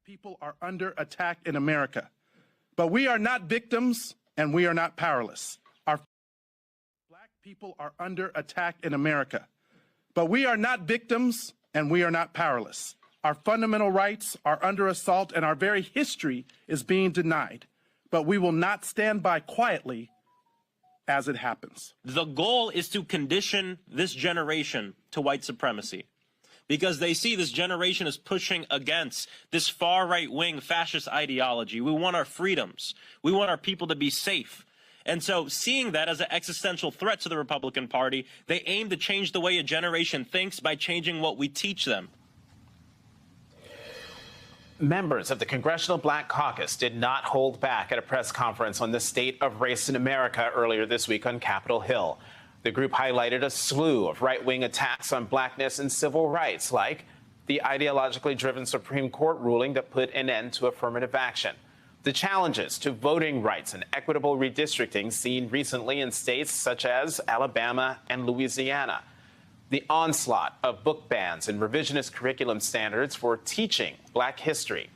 People are under attack in America, but we are not victims and we are not powerless. Black people are under attack in America, but we are not victims and we are not powerless. Our fundamental rights are under assault and our very history is being denied, but we will not stand by quietly as it happens. The goal is to condition this generation to white supremacy, because they see this generation is pushing against this far right-wing fascist ideology. We want our freedoms. We want our people to be safe. And so seeing that as an existential threat to the Republican Party, they aim to change the way a generation thinks by changing what we teach them. Members of the Congressional Black Caucus did not hold back at a press conference on the state of race in America earlier this week on Capitol Hill. The group highlighted a slew of right-wing attacks on blackness and civil rights, like the ideologically driven Supreme Court ruling that put an end to affirmative action, the challenges to voting rights and equitable redistricting seen recently in states such as Alabama and Louisiana, the onslaught of book bans and revisionist curriculum standards for teaching Black history,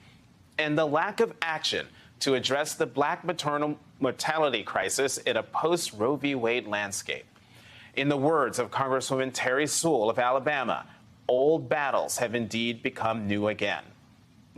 and the lack of action to address the Black maternal mortality crisis in a post-Roe v. Wade landscape. In the words of Congresswoman Terry Sewell of Alabama, old battles have indeed become new again.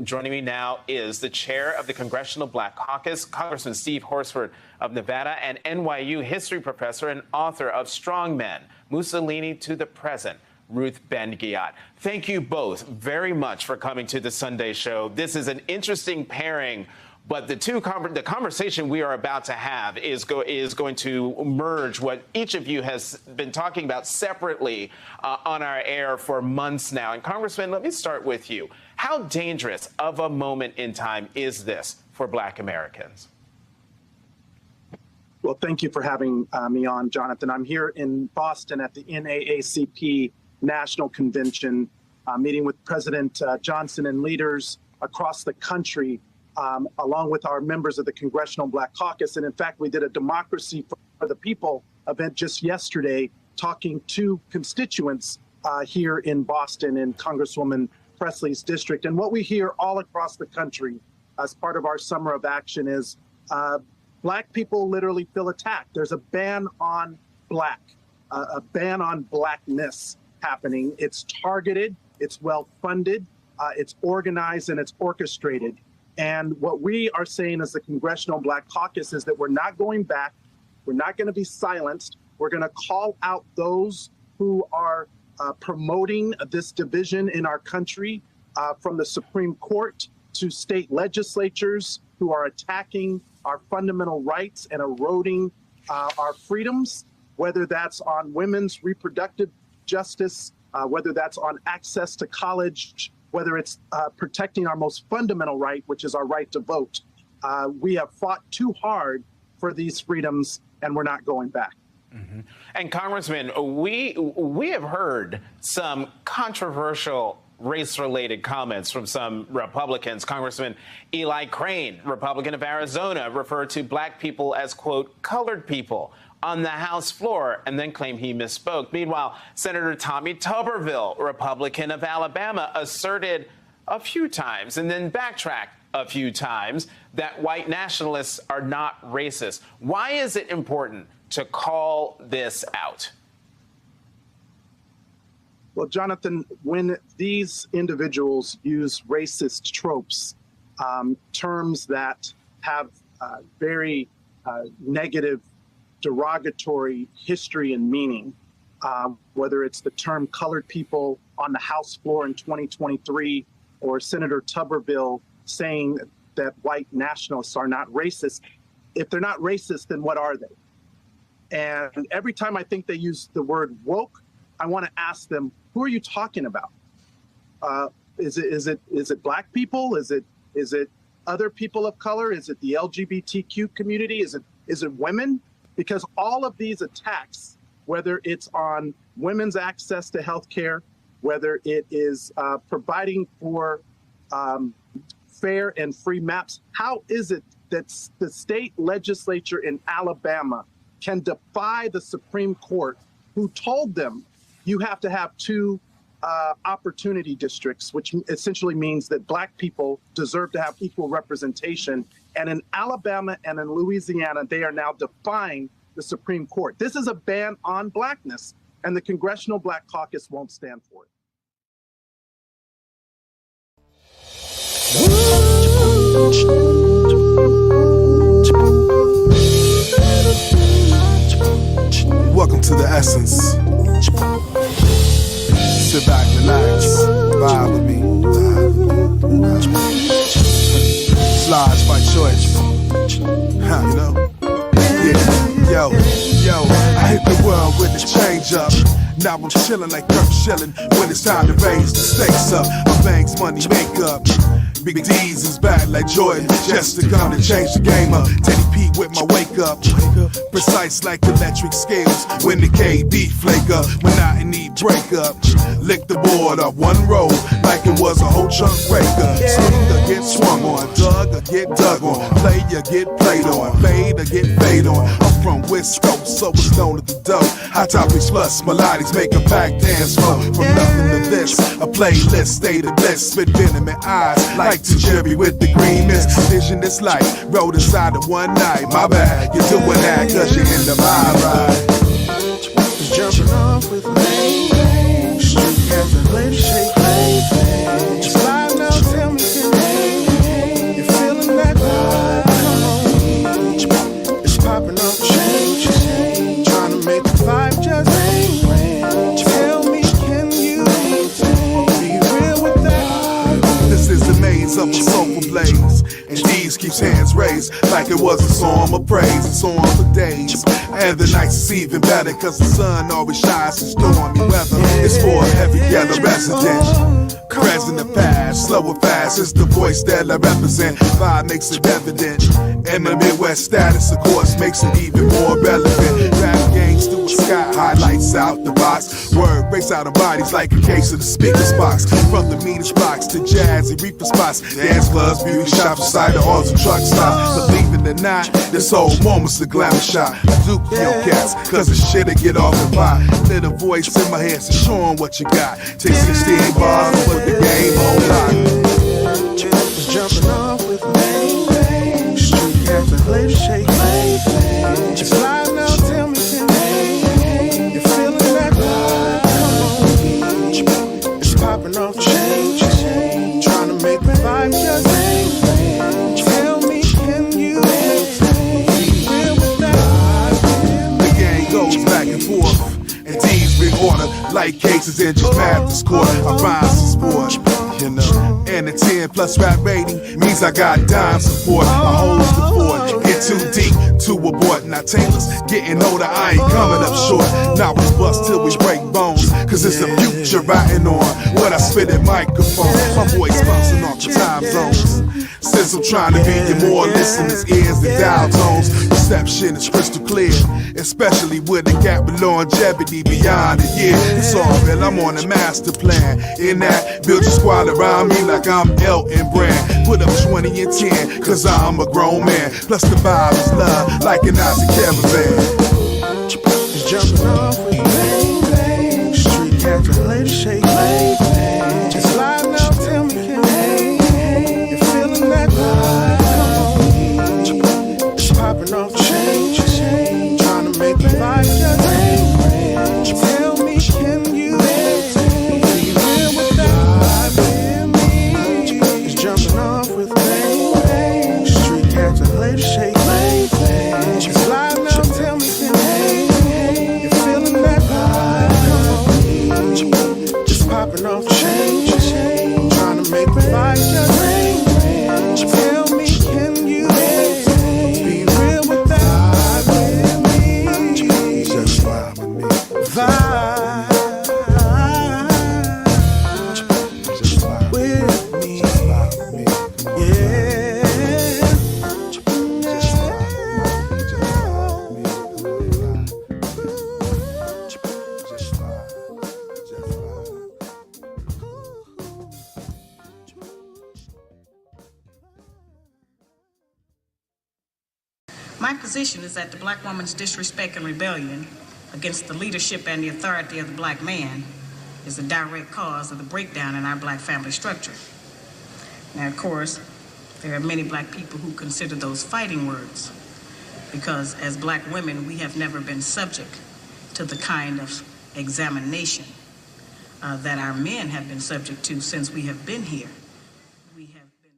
Joining me now is the chair of the Congressional Black Caucus, Congressman Steve Horsford of Nevada, and NYU history professor and author of Strong Men, Mussolini to the Present, Ruth Ben-Ghiat. Thank you both very much for coming to the Sunday show. This is an interesting pairing, but the conversation we are about to have is going to merge what each of you has been talking about separately on our air for months now. And Congressman, let me start with you. How dangerous of a moment in time is this for Black Americans? Well, thank you for having me on, Jonathan. I'm here in Boston at the NAACP National Convention, meeting with President Johnson and leaders across the country, along with our members of the Congressional Black Caucus. And in fact, we did a Democracy for the People event just yesterday, talking to constituents here in Boston in Congresswoman Presley's district. And what we hear all across the country as part of our summer of action is Black people literally feel attacked. There's a ban on Black, a ban on Blackness happening. It's targeted, it's well-funded, it's organized, and it's orchestrated. And what we are saying as the Congressional Black Caucus is that we're not going back. We're not going to be silenced. We're going to call out those who are promoting this division in our country, from the Supreme Court to state legislatures who are attacking our fundamental rights and eroding our freedoms, whether that's on women's reproductive justice, whether that's on access to college, whether it's protecting our most fundamental right, which is our right to vote. We have fought too hard for these freedoms, and we're not going back. Mm-hmm. And Congressman, we have heard some controversial race-related comments from some Republicans. Congressman Eli Crane, Republican of Arizona, referred to Black people as, quote, colored people on the House floor, and then claimed he misspoke. Meanwhile, Senator Tommy Tuberville, Republican of Alabama, asserted a few times and then backtracked a few times that white nationalists are not racist. Why is it important to call this out? Well, Jonathan, when these individuals use racist tropes, terms that have very negative, derogatory history and meaning, whether it's the term colored people on the House floor in 2023 or Senator Tuberville saying that white nationalists are not racist. If they're not racist, then what are they? And every time I think they use the word woke, I want to ask them, who are you talking about? Is it Black people? Is it other people of color? Is it the LGBTQ community? Is it women? Because all of these attacks, whether it's on women's access to health care, whether it is providing for fair and free maps, how is it that the state legislature in Alabama can defy the Supreme Court, who told them you have to have two opportunity districts, which essentially means that Black people deserve to have equal representation. And in Alabama and in Louisiana, they are now defying the Supreme Court. This is a ban on Blackness, and the Congressional Black Caucus won't stand for it. Welcome to the essence. Sit back, relax, vibe with me. Slides by choice. You know? Yeah, yo, I hit the world with the change up. Now I'm chillin' like Kirk Schilling when it's time to raise the stakes up. My banks, money, makeup. Big D's is bad like Jordan, just to come and change the game up. Teddy P with my wake up, precise like electric scales. When the KB flake up, monotony break up. Lick the board up one roll like it was a whole chunk breaker. Swing or get swung on, dug or get dug on, play or get played on, fade or get fade on. I'm from West Coast, so it's known as the dope. Hot topics plus melodics make a pack dance flow. From nothing to this, a playlist, state of bliss, spit venom in eyes like to Jerry with the green mist. Vision this light, rode inside of one night. My bad, you're doing that cause you're in the vibe ride. Jumping off with me, street cats and lady shake, slide now, tell me can you feeling that vibe? Come on, it's popping off change, trying to make the vibe just tell me can you be real with that? This is the maze of a soulful blaze, and D's keeps hands raised like it was a song of praise. It's on for days, and the nights is even better cause the sun always shines in stormy weather. It's for every yellow resident, present and past, slow or fast, it's the voice that I represent. Vibe makes it evident, and the Midwest status of course makes it even more relevant. Rap gangs through the sky, highlights out the box. Word breaks out of bodies like a case of the speaker's box. From the meanest blocks to jazz and reefer spots, dance clubs, beauty shops, cider halls and truck stops. Believe it or not, this whole moment's a glamour shot. I do kill cats, cause the shit'll get off the pot. Little voice in my head, so show 'em what you got. Take 16 bars and put the game on lock. Jumping off with me, street cats and lady shake, slide now, tell me can you feeling that vibe? Come on, it's popping off change, trying to make the vibe just tell me can you be real with that? The game goes back and forth, and D's big order, like cases in just Mathis court. I rhyme some sport, you know. And a 10 plus rap rating means I got dime support. I hold the fort, get too deep to abort. Now Taylor's getting older, I ain't coming up short. Now we bust till we break bones, cause it's the future riding on what I spit in microphone. My voice bouncing off the time zones, since I'm trying to be your more listeners' ears than dial tones. Reception is crystal clear, especially with the gap of longevity beyond a year. It's all real, I'm on a master plan. In that, build your squad around me like I'm Elton Brand. Put up 20 and 10, cause I'm a grown man. Plus the vibe is love, like an Nazi caravan. Jumping off with me, street cats and lady shake, slide now, tell me can you feeling that vibe? Come on, it's popping off change, trying to make the vibe just tell me can you be real with that vibe? It's jumping off with me, street cats and lady shake, slide now, tell me can you feeling that vibe? Come on, it's popping off change, trying to make the vibe just tell me can you be real with that vibe? Just vibe with me. Vibe Just vibe with me, Just vibe with me. Come on, yeah. just vibe with me. Just vibe with me. Come on, vibe. Just vibe. Just vibe. My position is that the black woman's disrespect and rebellion against the leadership and the authority of the black man is a direct cause of the breakdown in our black family structure. Now, of course, there are many black people who consider those fighting words because as black women, we have never been subject to the kind of examination that our men have been subject to since we have been here. We have been...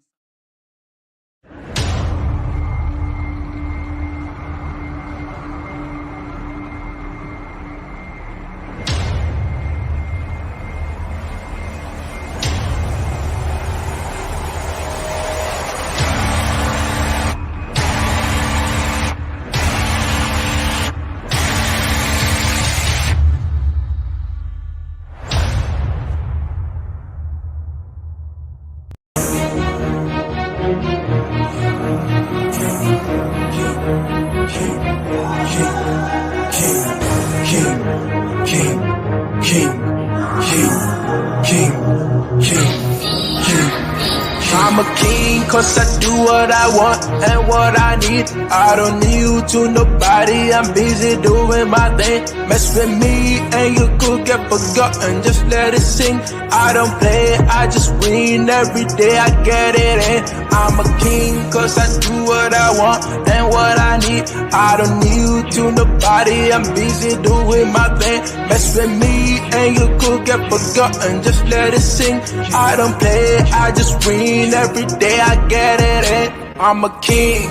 I'm a king cause I do what I want and what I need. I don't need you to nobody, I'm busy doing my thing. Mess with me and you could get forgotten, just let it sing. I don't play, I just win every day, I get it in. I'm a king cause I do what I want and what I need. I don't need you to nobody, I'm busy doing my thing. Mess with me and you could get forgotten, just let it sing. I don't play, I just win every day, I get it in. I'm a king,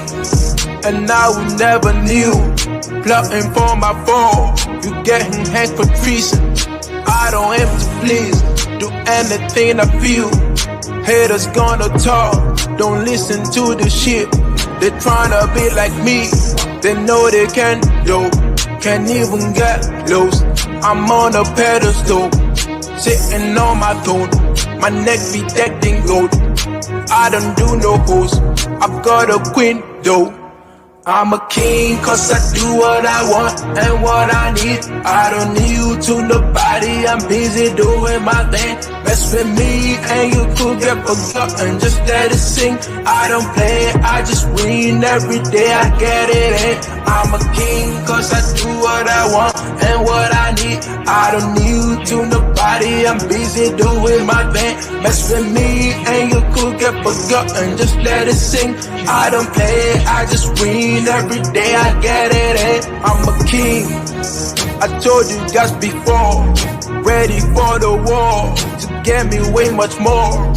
and I will never knew. Plotting for my fall, you getting hanged for treason. I don't aim to please, do anything I feel. Haters gonna talk, don't listen to the shit. They tryna be like me, they know they can, yo. Can't even get close, I'm on a pedestal, sitting on my throne. My neck be decked in gold, I don't do no hoes, I've got a queen though. I'm a king cause I do what I want and what I need. I don't need you to nobody, I'm busy doing my thing. Mess with me and you could get forgotten, just let it sing. I don't play, I just win every day, I get it in. I'm a king cause I do what I want and what I need. I don't need you to nobody, I'm busy doing my thing. Mess with me and you could get forgotten, just let it sing. I don't play, I just win every day, I get it in. I'm a king, I told you guys before, ready for the war, to get me way much more.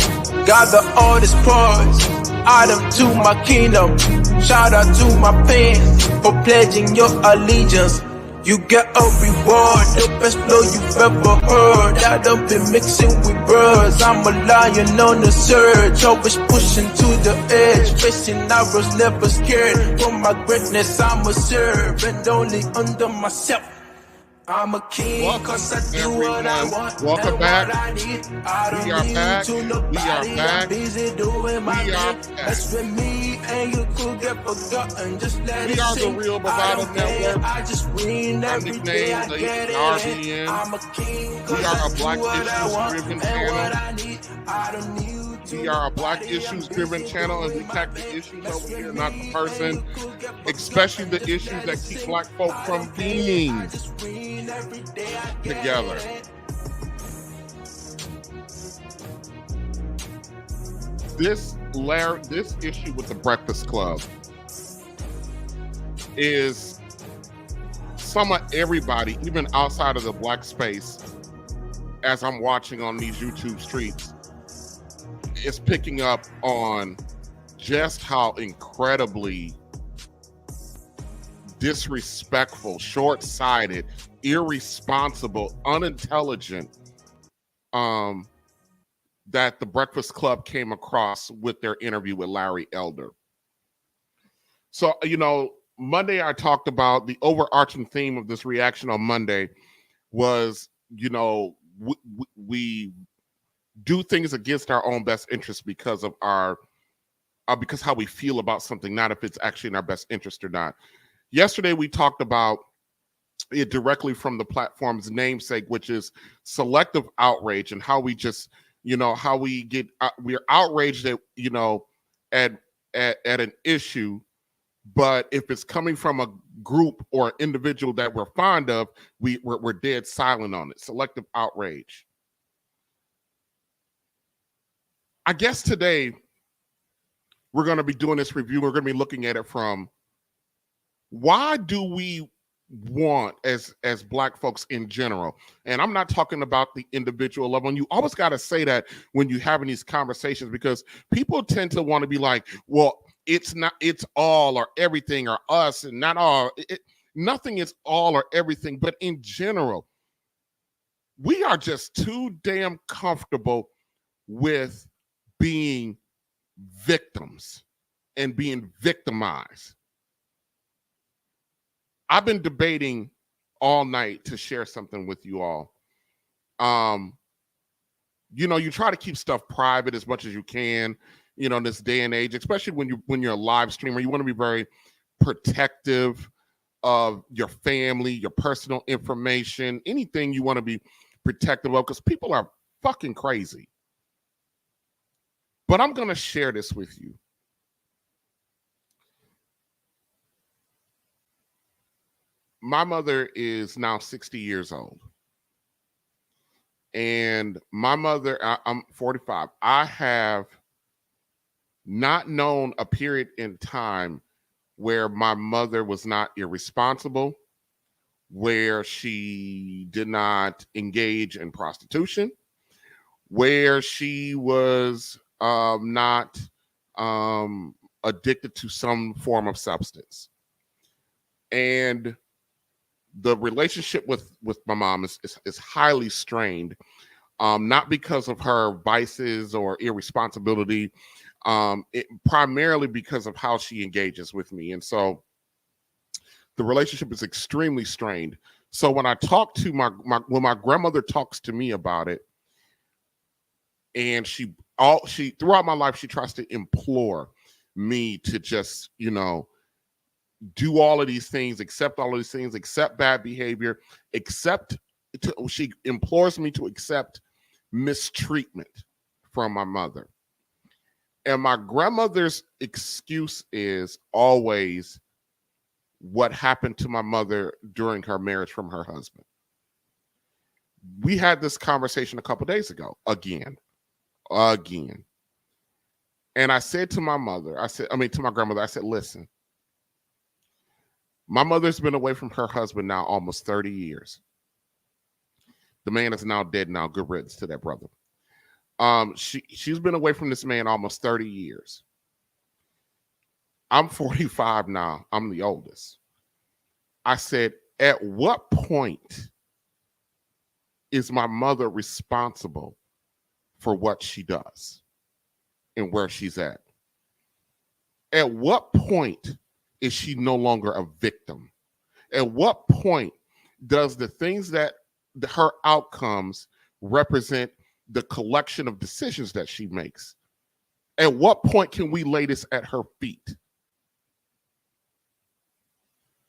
Gather all this prize, add them to my kingdom. Shout out to my fans for pledging your allegiance. You get a reward, the best flow you've ever heard. I don't be mixing with birds, I'm a lion on the surge. Always pushing to the edge, facing arrows, never scared. For my greatness I'm a servant, only under myself. I'm a king cause I do what I want. Welcome back. We are back. We are back. We are the Real Bravado Network. I'm nicknamed the RBN. We are a Black Issues-driven channel. We are a Black Issues-driven channel, and we attack the issues over here, not the person, especially the issues that keep Black folk from being together. This issue with the Breakfast Club is some of everybody, even outside of the Black space, as I'm watching on these YouTube streets, is picking up on just how incredibly disrespectful, short-sighted, irresponsible, unintelligent that the Breakfast Club came across with their interview with Larry Elder. So, Monday I talked about the overarching theme of this reaction on Monday was, we do things against our own best interest because of because how we feel about something, not if it's actually in our best interest or not. Yesterday, we talked about it directly from the platform's namesake, which is selective outrage, and how we just, how we get, we're outraged at, at an issue, but if it's coming from a group or individual that we're fond of, we're dead silent on it. Selective outrage. I guess today we're going to be doing this review. We're going to be looking at it from why do we want as Black folks in general, and I'm not talking about the individual level, and you always got to say that when you're having these conversations, because people tend to want to be like, well, it's all or everything or us, and not all. Nothing is all or everything, but in general, we are just too damn comfortable with being victims and being victimized. I've been debating all night to share something with you all. You know, you try to keep stuff private as much as you can, you know, in this day and age, especially when you're a live streamer. You want to be very protective of your family, your personal information, anything you want to be protective of, because people are fucking crazy. But I'm going to share this with you. My mother is now 60 years old. And my mother, I'm 45. I have not known a period in time where my mother was not irresponsible, where she did not engage in prostitution, where she was not addicted to some form of substance. And the relationship with my mom is highly strained, not because of her vices or irresponsibility, primarily because of how she engages with me. And so the relationship is extremely strained. So when I talk to when my grandmother talks to me about it, and she throughout my life, she tries to implore me to just, you know, do all of these things, accept all of these things, accept bad behavior, she implores me to accept mistreatment from my mother. And my grandmother's excuse is always what happened to my mother during her marriage from her husband. We had this conversation a couple days ago, again. And I said to my mother, to my grandmother, I said, listen, my mother's been away from her husband now almost 30 years. The man is now dead now. Good riddance to that brother. She's been away from this man almost 30 years. I'm 45 now. I'm the oldest. I said, at what point is my mother responsible for what she does and where she's at? At what point is she no longer a victim? At what point does the things that her outcomes represent the collection of decisions that she makes? At what point can we lay this at her feet?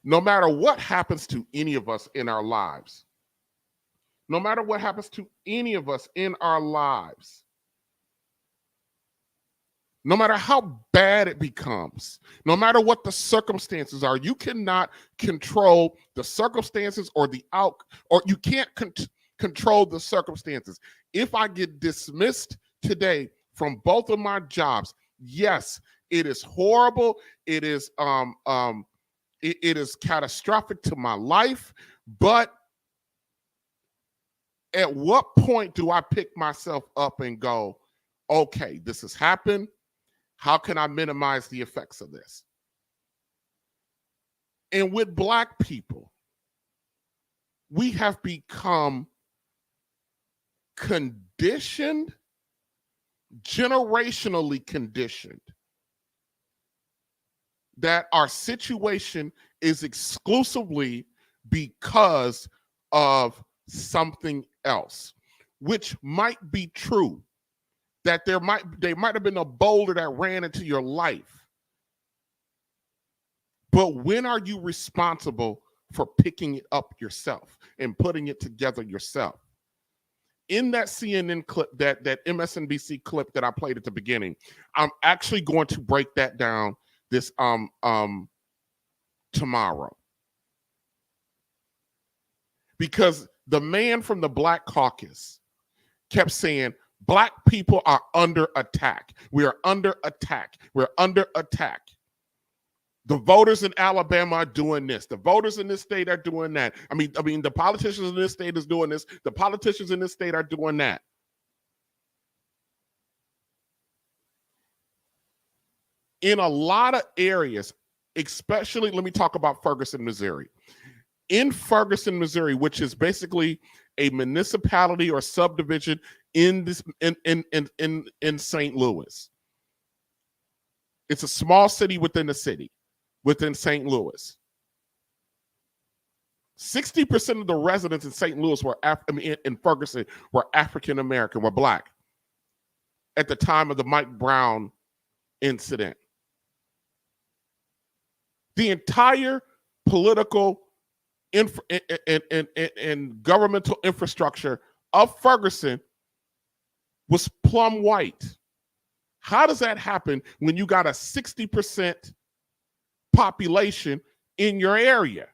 No matter what happens to any of us in our lives, no matter what happens to any of us in our lives, no matter how bad it becomes, no matter what the circumstances are, you cannot control the circumstances or you can't control the circumstances. If I get dismissed today from both of my jobs, yes, it is horrible. It is it is catastrophic to my life. But at what point do I pick myself up and go, okay, this has happened. How can I minimize the effects of this? And with Black people, we have become conditioned, generationally conditioned, that our situation is exclusively because of something else, which might be true. That there might have been a boulder that ran into your life. But when are you responsible for picking it up yourself and putting it together yourself? In that CNN clip, that MSNBC clip that I played at the beginning, I'm actually going to break that down this tomorrow. Because the man from the Black Caucus kept saying, Black people are under attack. We are under attack. We're under attack. The voters in Alabama are doing this. The voters in this state are doing that. I mean, the politicians in this state is doing this. The politicians in this state are doing that. In a lot of areas, especially, let me talk about Ferguson, Missouri. In Ferguson, Missouri, which is basically a municipality or subdivision in St. Louis. It's a small city within the city, within St. Louis. 60% of the residents in St. Louis were in Ferguson were African American, were Black at the time of the Mike Brown incident. The entire political and governmental infrastructure of Ferguson was plumb white. How does that happen when you got a 60% population in your area?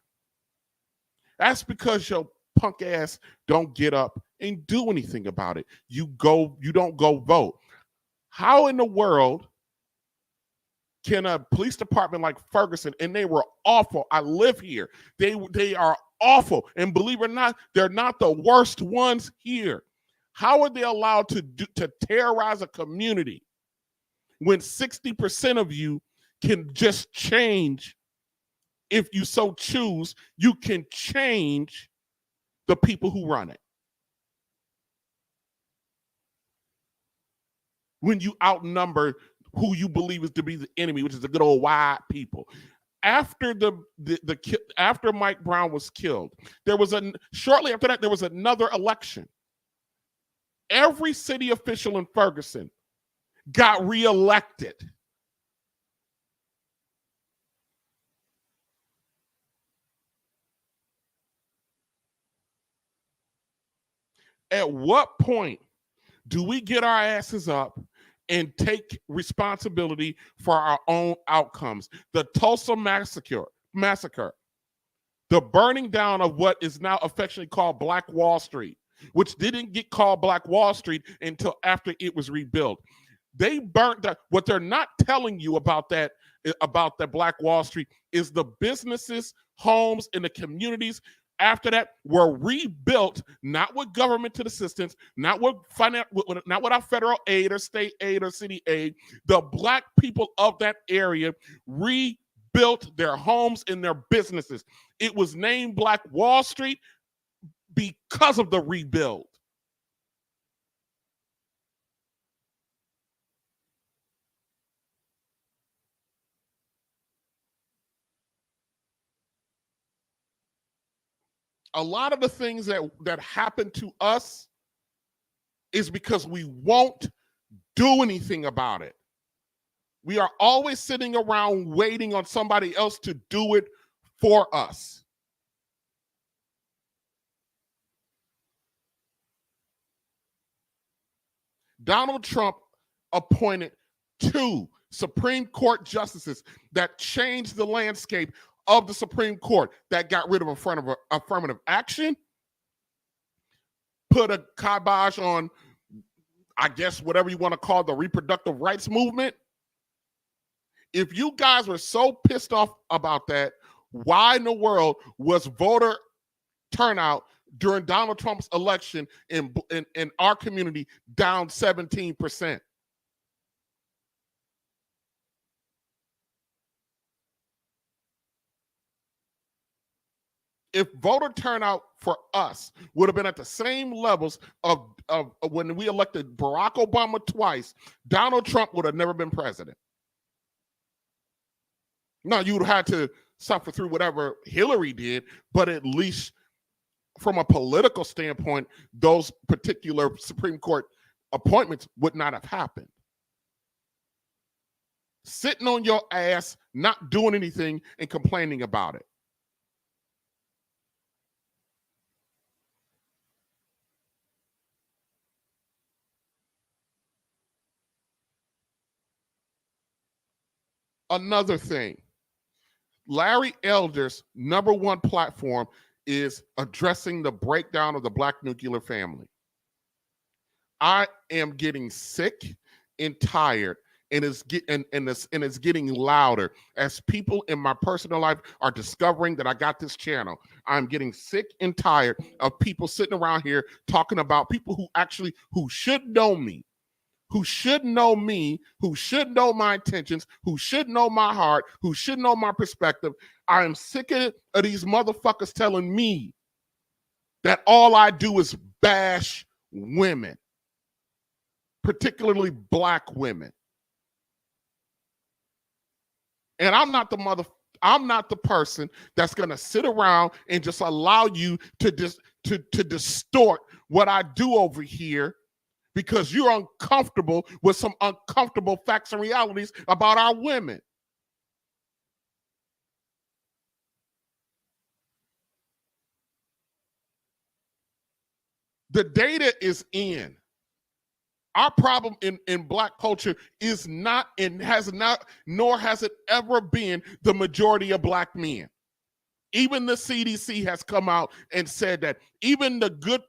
That's because your punk ass don't get up and do anything about it. You don't go vote. How in the world can a police department like Ferguson, and they were awful. I live here. They are awful. And believe it or not, they're not the worst ones here. How are they allowed to terrorize a community when 60% of you can just change? If you so choose, you can change the people who run it. When you outnumber who you believe is to be the enemy, which is the good old white people. After after Mike Brown was killed, shortly after that, there was another election. Every city official in Ferguson got reelected. At what point do we get our asses up and take responsibility for our own outcomes? The Tulsa massacre, the burning down of what is now affectionately called Black Wall Street, which didn't get called Black Wall Street until after it was rebuilt. They burnt that. What they're not telling you about the Black Wall Street is the businesses, homes, and the communities after that were rebuilt, not with government assistance, not with our federal aid or state aid or city aid. The Black people of that area rebuilt their homes and their businesses. It was named Black Wall Street because of the rebuild. A lot of the things that happen to us is because we won't do anything about it. We are always sitting around waiting on somebody else to do it for us. Donald Trump appointed 2 Supreme Court justices that changed the landscape of the Supreme Court, that got rid of affirmative action, put a kibosh on, I guess, whatever you want to call the reproductive rights movement. If you guys were so pissed off about that, why in the world was voter turnout during Donald Trump's election in our community down 17%? If voter turnout for us would have been at the same levels of when we elected Barack Obama twice, Donald Trump would have never been president. Now, you would have had to suffer through whatever Hillary did, but at least from a political standpoint, those particular Supreme Court appointments would not have happened. Sitting on your ass, not doing anything, and complaining about it. Another thing, Larry Elder's #1 platform is addressing the breakdown of the Black nuclear family. I am getting sick and tired, and it's getting louder as people in my personal life are discovering that I got this channel. I'm getting sick and tired of people sitting around here talking about people who should know me, who should know my intentions, who should know my heart, who should know my perspective. I am sick of these motherfuckers telling me that all I do is bash women, particularly black women. And I'm not the person that's gonna sit around and just allow you to distort what I do over here because you're uncomfortable with some uncomfortable facts and realities about our women. The data is in. Our problem in black culture is not and has not, nor has it ever been the majority of black men. Even the CDC has come out and said that even the good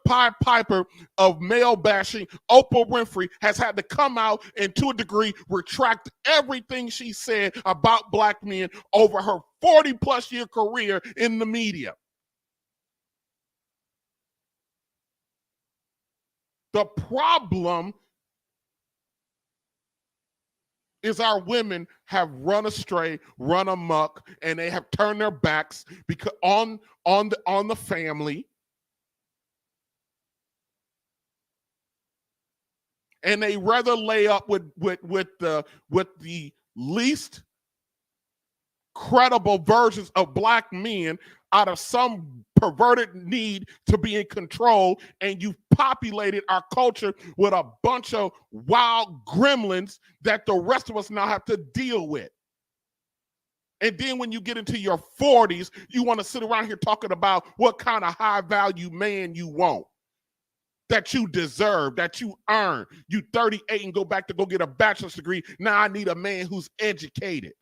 Pied Piper of male bashing, Oprah Winfrey, has had to come out and to a degree retract everything she said about black men over her 40+ year career in the media. The problem is our women have run astray, run amok, and they have turned their backs because on the family, and they rather lay up with the least credible versions of black men out of some perverted need to be in control, and you've populated our culture with a bunch of wild gremlins that the rest of us now have to deal with. And then when you get into your 40s, you want to sit around here talking about what kind of high value man you want, that you deserve, that you earn. You 38 and go back to go get a bachelor's degree. Now I need a man who's educated.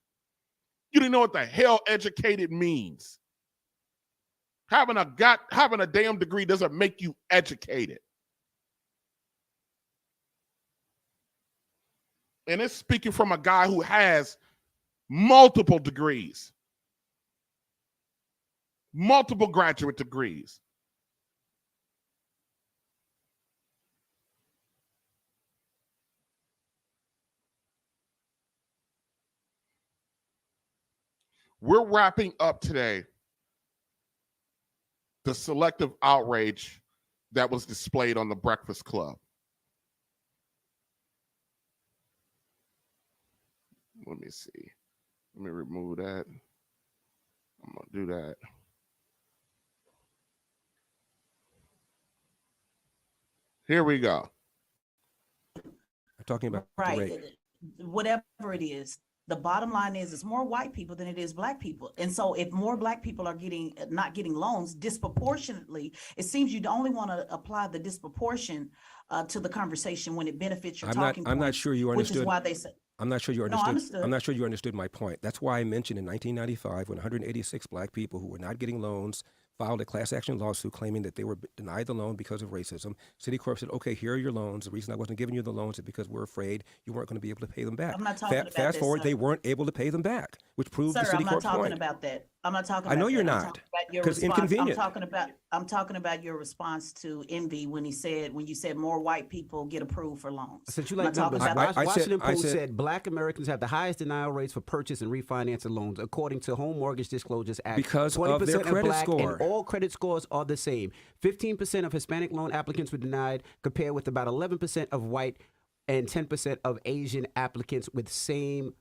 You didn't know what the hell educated means. Having a damn degree doesn't make you educated. And it's speaking from a guy who has multiple degrees, multiple graduate degrees. We're wrapping up today the selective outrage that was displayed on the Breakfast Club. Let me see. Let me remove that. I'm going to do that. Here we go. I'm talking about right. Whatever it is. The bottom line is it's more white people than it is black people. And so if more black people are not getting loans disproportionately, it seems you only want to apply the disproportion to the conversation when it benefits your talking points. I'm not sure you understood. Which is why they say. I'm not sure you understood. I'm not sure you understood my point. That's why I mentioned in 1995 when 186 black people who were not getting loans filed a class action lawsuit claiming that they were denied the loan because of racism. Citicorp said, okay, here are your loans. The reason I wasn't giving you the loans is because we're afraid you weren't going to be able to pay them back. I'm not talking about Fast forward, they weren't able to pay them back, which proved the Citicorp point. I'm not talking about that. I'm not talking about I know you're not, because inconvenient. I'm talking about your response to Envy when you said more white people get approved for loans. Since you like numbers, Washington Post said black Americans have the highest denial rates for purchase and refinance of loans, according to Home Mortgage Disclosures Act. Because of their credit score. And all credit scores are the same. 15% of Hispanic loan applicants were denied, compared with about 11% of white and 10% of Asian applicants with same.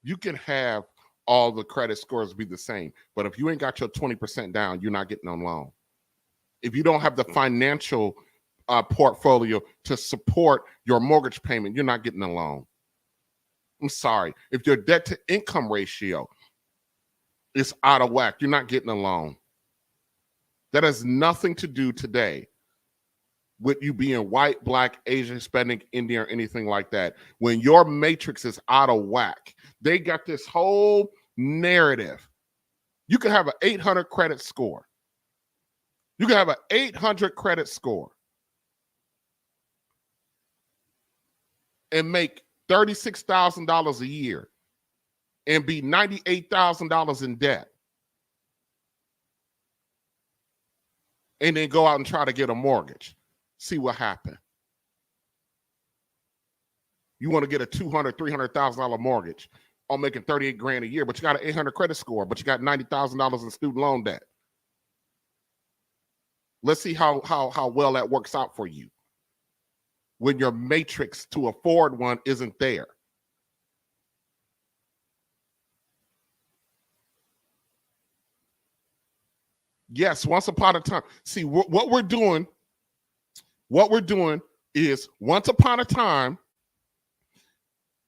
You can have all the credit scores be the same, but if you ain't got your 20% down, you're not getting on loan. If you don't have the financial portfolio to support your mortgage payment, you're not getting a loan. I'm sorry. If your debt to income ratio is out of whack, you're not getting a loan. That has nothing to do today with you being white, black, Asian, Hispanic, Indian, or anything like that. When your matrix is out of whack, they got this whole narrative. You can have an 800 credit score. You can have an 800 credit score. and make $36,000 a year and be $98,000 in debt, and then go out and try to get a mortgage. See what happened. You want to get a $200,000, $300,000 mortgage on making 38 grand a year, but you got an 800 credit score, but you got $90,000 in student loan debt. Let's see how well that works out for you when your matrix to afford one isn't there. Yes, once upon a time. See, what we're doing is once upon a time,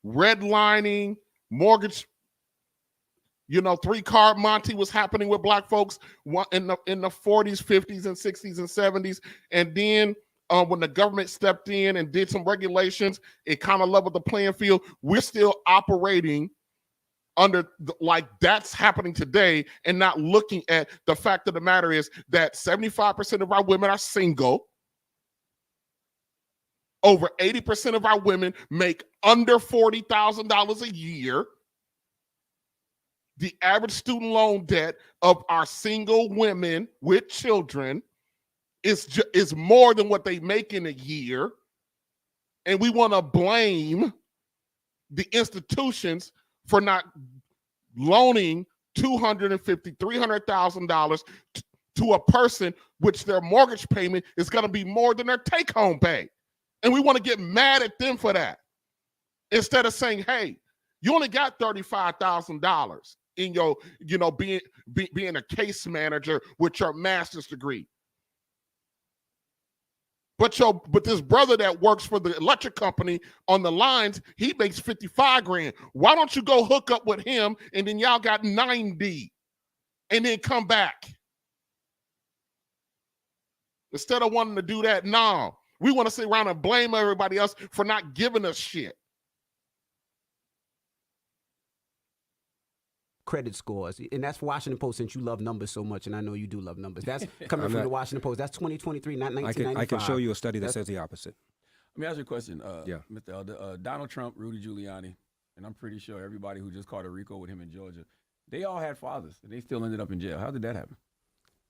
redlining, mortgage, 3-card Monty was happening with black folks in the 40s, 50s, and 60s and 70s. And then when the government stepped in and did some regulations, it kind of leveled the playing field. We're still operating under like that's happening today and not looking at the fact of the matter is that 75% of our women are single. Over 80% of our women make under $40,000 a year. The average student loan debt of our single women with children is more than what they make in a year. And we want to blame the institutions for not loaning $250,000, $300,000 to a person, which their mortgage payment is going to be more than their take-home pay. And we want to get mad at them for that. Instead of saying, hey, you only got $35,000 in your, being a case manager with your master's degree. But this brother that works for the electric company on the lines, he makes 55 grand. Why don't you go hook up with him and then y'all got 90 and then come back? Instead of wanting to do that, no. We want to sit around and blame everybody else for not giving us shit. Credit scores, and that's Washington Post, since you love numbers so much, and I know you do love numbers. That's coming from the Washington Post. That's 2023, not 1995. I can show you a study that says the opposite. Let me ask you a question. Yeah. Mr. Elder, Donald Trump, Rudy Giuliani, and I'm pretty sure everybody who just caught a RICO with him in Georgia, they all had fathers, and they still ended up in jail. How did that happen?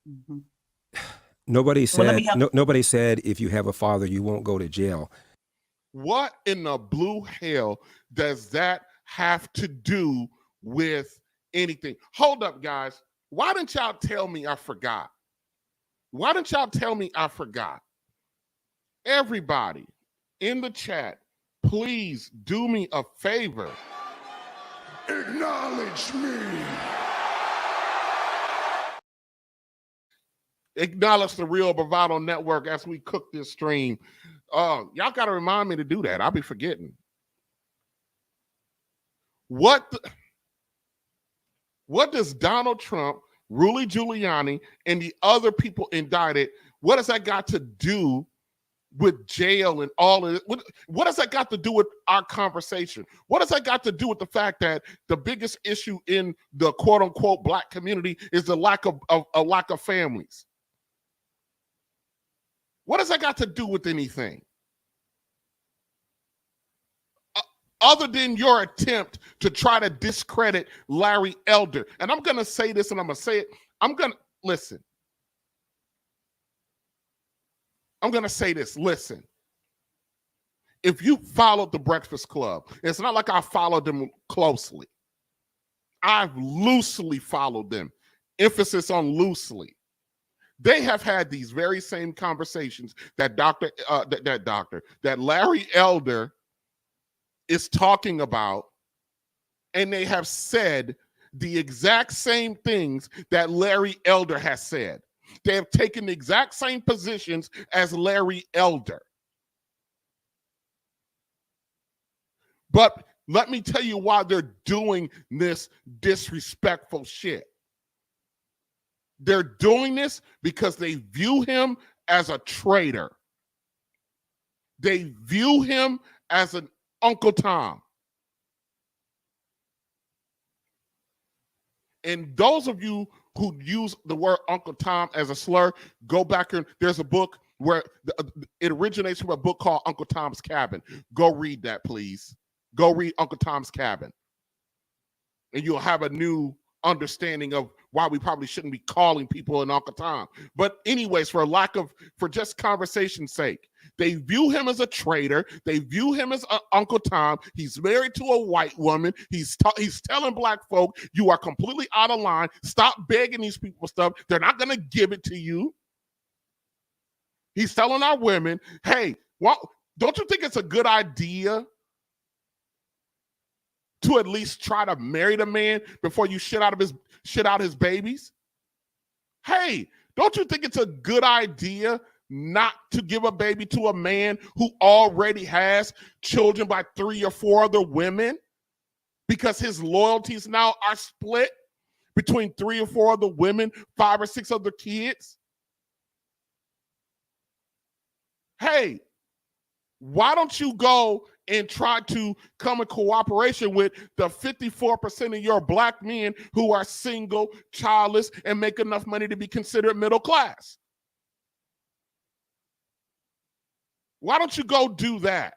Mm-hmm. Nobody said if you have a father, you won't go to jail. What in the blue hell does that have to do with anything? Hold up, guys. Why didn't y'all tell me I forgot? Why didn't y'all tell me I forgot? Everybody in the chat, please do me a favor. Acknowledge me. Acknowledge the Real Bravado Network as we cook this stream. Y'all got to remind me to do that. I'll be forgetting. What does Donald Trump, Rudy Giuliani, and the other people indicted, what has that got to do with jail and all of it? What has that got to do with our conversation? What has that got to do with the fact that the biggest issue in the quote-unquote black community is the lack of families? What has that got to do with anything? Other than your attempt to try to discredit Larry Elder. And I'm going to say this, and I'm going to say it. Listen. I'm going to say this. Listen. If you followed the Breakfast Club, it's not like I followed them closely. I've loosely followed them. Emphasis on loosely. They have had these very same conversations that Larry Elder is talking about, and they have said the exact same things that Larry Elder has said. They have taken the exact same positions as Larry Elder. But let me tell you why they're doing this disrespectful shit. They're doing this because they view him as a traitor. They view him as an Uncle Tom. And those of you who use the word Uncle Tom as a slur, go back and there's a book where it originates from a book called Uncle Tom's Cabin. Go read that, please. Go read Uncle Tom's Cabin. And you'll have a new understanding of why we probably shouldn't be calling people an Uncle Tom. But anyways, for just conversation's sake, they view him as a traitor. They view him as Uncle Tom. He's married to a white woman. He's telling black folk, you are completely out of line. Stop begging these people stuff. They're not going to give it to you. He's telling our women, hey, don't you think it's a good idea to at least try to marry the man before you shit out his babies? Hey, don't you think it's a good idea not to give a baby to a man who already has children by 3 or 4 other women because his loyalties now are split between 3 or 4 other women, 5 or 6 other kids? Hey, why don't you go and try to come in cooperation with the 54% of your black men who are single, childless, and make enough money to be considered middle class? Why don't you go do that?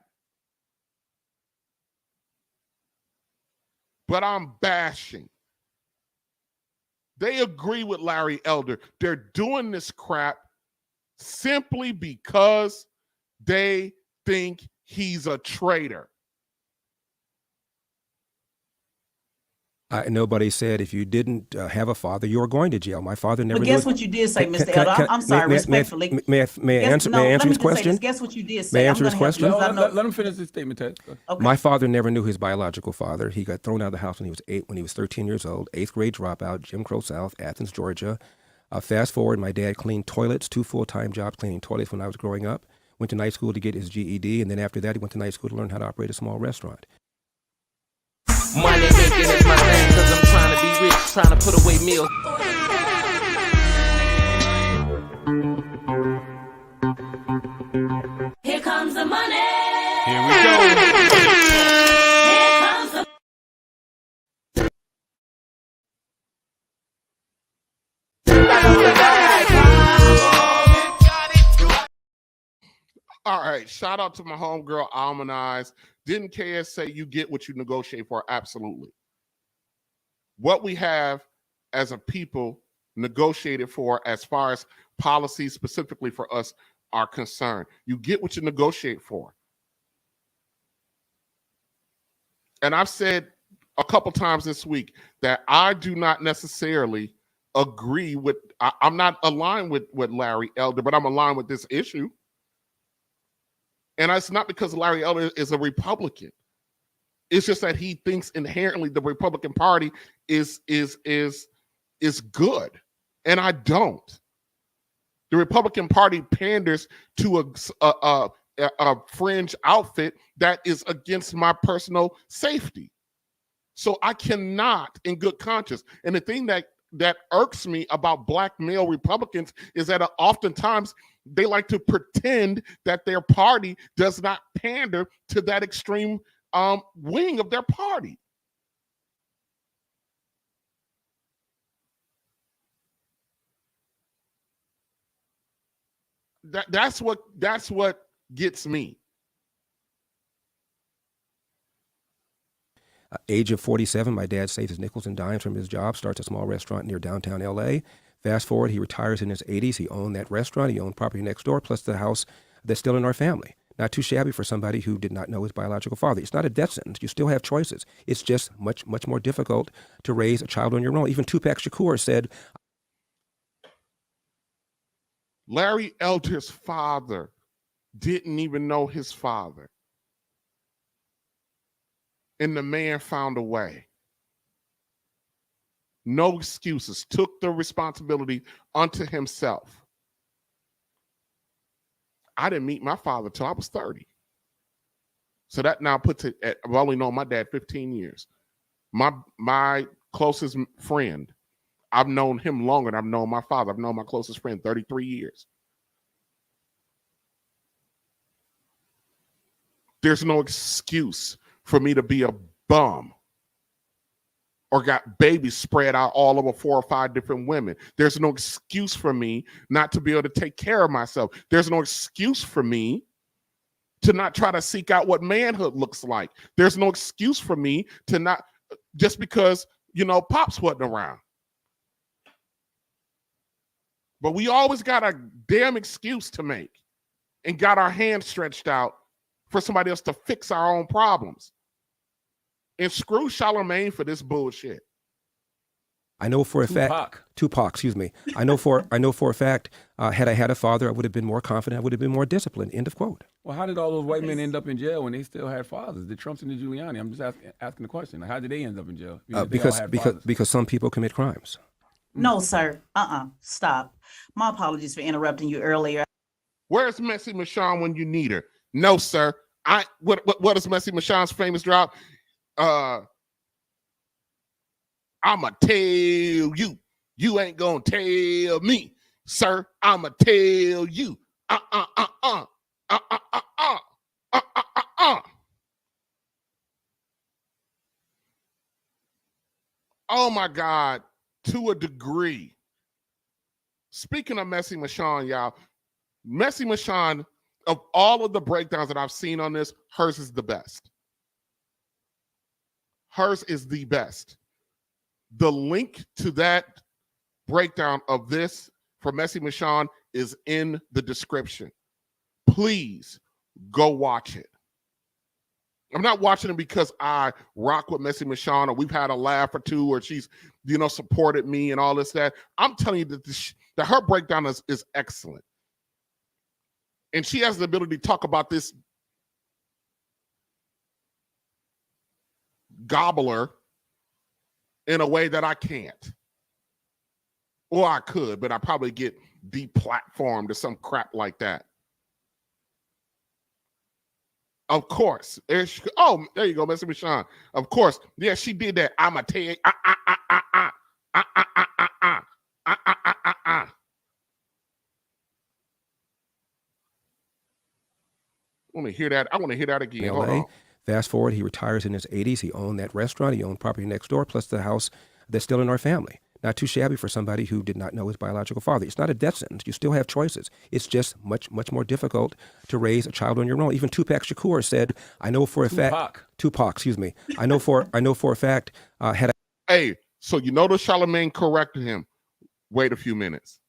But I'm bashing. They agree with Larry Elder. They're doing this crap simply because they think he's a traitor. Nobody said if you didn't have a father, you were going to jail. My father never. But guess what you did say, Mr. Elder? I'm sorry, respectfully. May I answer his question? Guess what you did say. May I answer his question? Let him finish his statement, Ted. Okay. My father never knew his biological father. He got thrown out of the house when he was 13 years old. 8th grade dropout, Jim Crow South, Athens, Georgia. Fast forward, my dad cleaned toilets, 2 full-time jobs cleaning toilets when I was growing up. Went to night school to get his GED, and then after that, he went to night school to learn how to operate a small restaurant. Money making is my thing, cause I'm trying to be rich, trying to put away meals. Here comes the money. Here we go. Here comes the All right, shout out to my homegirl, Almanize. Didn't KS say you get what you negotiate for? Absolutely. What we have as a people negotiated for as far as policies specifically for us are concerned. You get what you negotiate for. And I've said a couple times this week that I do not necessarily agree with, I'm not aligned with Larry Elder, but I'm aligned with this issue. And it's not because Larry Elder is a Republican. It's just that he thinks inherently the Republican Party is good, and I don't. The Republican Party panders to a fringe outfit that is against my personal safety. So I cannot, in good conscience. And the thing that irks me about black male Republicans is that oftentimes they like to pretend that their party does not pander to that extreme wing of their party. That's what gets me. Age of 47, my dad saves his nickels and dimes from his job, starts a small restaurant near downtown LA. Fast forward, he retires in his 80s. He owned that restaurant. He owned property next door, plus the house that's still in our family. Not too shabby for somebody who did not know his biological father. It's not a death sentence. You still have choices. It's just much, much more difficult to raise a child on your own. Even Tupac Shakur said, Larry Elder's father didn't even know his father. And the man found a way. No excuses, took the responsibility unto himself. I didn't meet my father till I was 30. So that now puts it at, I've only known my dad 15 years. My closest friend, I've known him longer than I've known my father. I've known my closest friend 33 years. There's no excuse for me to be a bum or got babies spread out all over 4 or 5 different women. There's no excuse for me not to be able to take care of myself. There's no excuse for me to not try to seek out what manhood looks like. There's no excuse for me to not, just because, you know, Pops wasn't around. But we always got a damn excuse to make and got our hands stretched out for somebody else to fix our own problems. And screw Charlemagne for this bullshit. I know for a fact, Tupac, excuse me. I know for a fact, had I had a father, I would have been more confident. I would have been more disciplined. End of quote. Well, how did all those white men end up in jail when they still had fathers? The Trumps and the Giuliani. I'm just asking the question. Like, how did they end up in jail? Because some people commit crimes. No, sir. Stop. My apologies for interrupting you earlier. Where's Messy Michon when you need her? No, sir. What is Messy Michon's famous drop? I'ma tell you. You ain't gonna tell me, sir. I'ma tell you. Oh my God, to a degree. Speaking of Messy Michon, y'all, Messy Michon, of all of the breakdowns that I've seen on this, hers is the best. Hers is the best. The link to that breakdown of this for Messy Michon is in the description. Please go watch it. I'm not watching it because I rock with Messy Michon or we've had a laugh or two or she's, you know, supported me and all this, that. I'm telling you that her breakdown is excellent. And she has the ability to talk about this gobbler in a way that I can't. Or I could, but I probably get deplatformed or some crap like that. Of course. There you go, Messy Michon. Of course. Yeah, she did that. I'ma tell you. I want to hear that. I want to hear that again. Hold on. Fast forward, he retires in his 80s. He owned that restaurant. He owned property next door, plus the house that's still in our family. Not too shabby for somebody who did not know his biological father. It's not a death sentence. You still have choices. It's just much more difficult to raise a child on your own. Even Tupac Shakur said, I know for a fact. Tupac, excuse me. I know for a fact, Hey, so you notice Charlemagne corrected him. Wait a few minutes.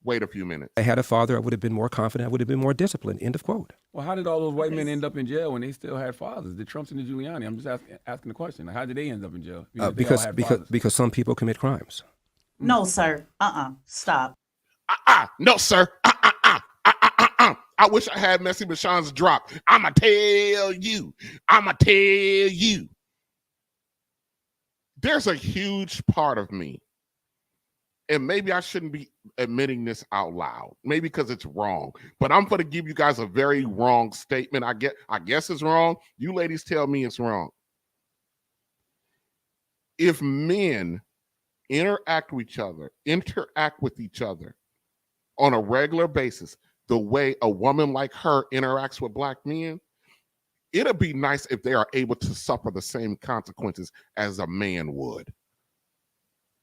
I had a father, I would have been more confident. I would have been more disciplined. End of quote. Well, how did all those white men end up in jail when they still had fathers? The Trumps and the Giuliani. I'm just asking the question. Like, how did they end up in jail? Because some people commit crimes. No, sir. Stop. No, sir. I wish I had Messy Michon's drop. I'ma tell you. There's a huge part of me, and maybe I shouldn't be admitting this out loud, maybe because it's wrong, but I'm going to give you guys a very wrong statement. I guess it's wrong. You ladies tell me it's wrong. If men interact with each other on a regular basis, the way a woman like her interacts with black men, it'd be nice if they are able to suffer the same consequences as a man would.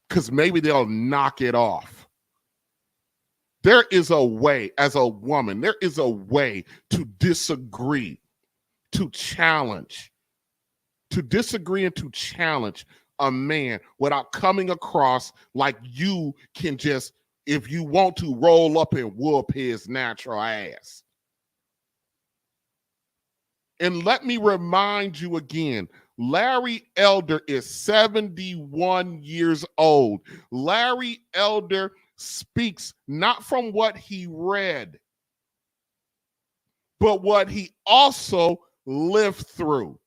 Because maybe they'll knock it off. There is a way, as a woman, there is a way to disagree, to disagree and to challenge a man without coming across like you can just, if you want to, roll up and whoop his natural ass. And let me remind you again, Larry Elder is 71 years old. Larry Elder speaks not from what he read, but what he also lived through.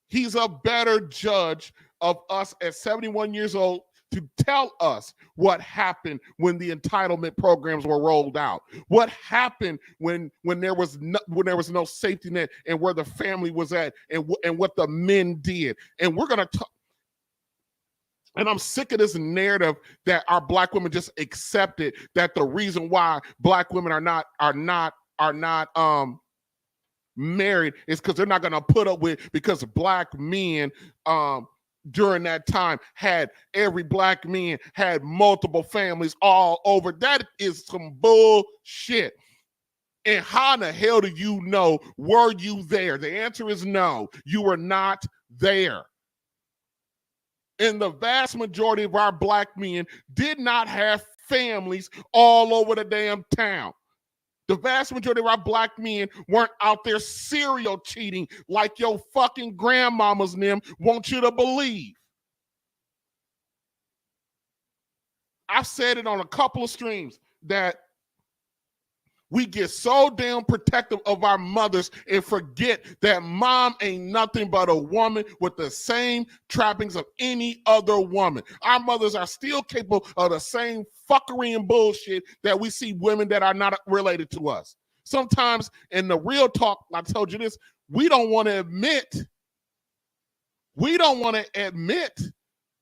He's a better judge of us at 71 years old to tell us what happened when the entitlement programs were rolled out. What happened when there was no safety net, and where the family was at, and what the men did. And we're gonna talk. And I'm sick of this narrative that our black women just accepted that the reason why black women are not married is because they're not gonna put up with, because black men during that time had every black man had multiple families all over. That is some bullshit. And how in the hell do you know? Were you there? The answer is no. You were not there. And the vast majority of our black men did not have families all over the damn town. The vast majority of our black men weren't out there serial cheating like your fucking grandmamas and them want you to believe. I've said it on a couple of streams that we get so damn protective of our mothers and forget that mom ain't nothing but a woman with the same trappings of any other woman. Our mothers are still capable of the same fuckery and bullshit that we see women that are not related to us. Sometimes in the real talk, I told you this, we don't want to admit